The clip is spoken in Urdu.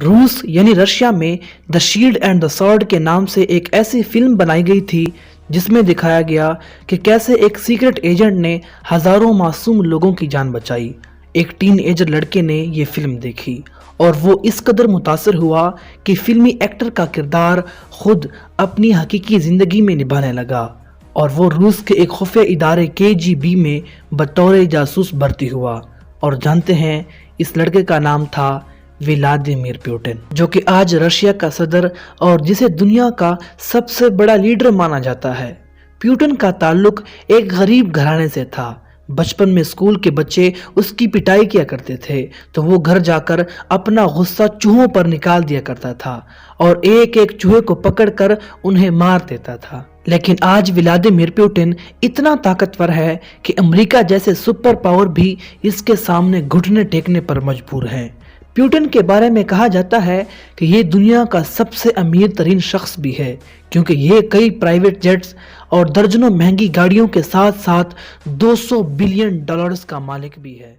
روس یعنی رشیا میں دا شیلڈ اینڈ دا سارڈ کے نام سے ایک ایسی فلم بنائی گئی تھی جس میں دکھایا گیا کہ کیسے ایک سیکرٹ ایجنٹ نے ہزاروں معصوم لوگوں کی جان بچائی۔ ایک ٹین ایجر لڑکے نے یہ فلم دیکھی اور وہ اس قدر متاثر ہوا کہ فلمی ایکٹر کا کردار خود اپنی حقیقی زندگی میں نبھانے لگا اور وہ روس کے ایک خفیہ ادارے KGB میں بطور جاسوس بھرتی ہوا۔ اور جانتے ہیں اس لڑکے کا نام تھا ولادیمیر پیوٹن، جو کہ آج رشیا کا صدر اور جسے دنیا کا سب سے بڑا لیڈر مانا جاتا ہے۔ پیوٹن کا تعلق ایک غریب گھرانے سے تھا۔ بچپن میں اسکول کے بچے اس کی پٹائی کیا کرتے تھے تو وہ گھر جا کر اپنا غصہ چوہوں پر نکال دیا کرتا تھا اور ایک ایک چوہے کو پکڑ کر انہیں مار دیتا تھا۔ لیکن آج ولادیمیر پیوٹن اتنا طاقتور ہے کہ امریکہ جیسے سپر پاور بھی اس کے سامنے گھٹنے ٹیکنے پر مجبور ہیں۔ پیوٹن کے بارے میں کہا جاتا ہے کہ یہ دنیا کا سب سے امیر ترین شخص بھی ہے، کیونکہ یہ کئی پرائیویٹ جیٹس اور درجنوں مہنگی گاڑیوں کے ساتھ ساتھ $200 بلین کا مالک بھی ہے۔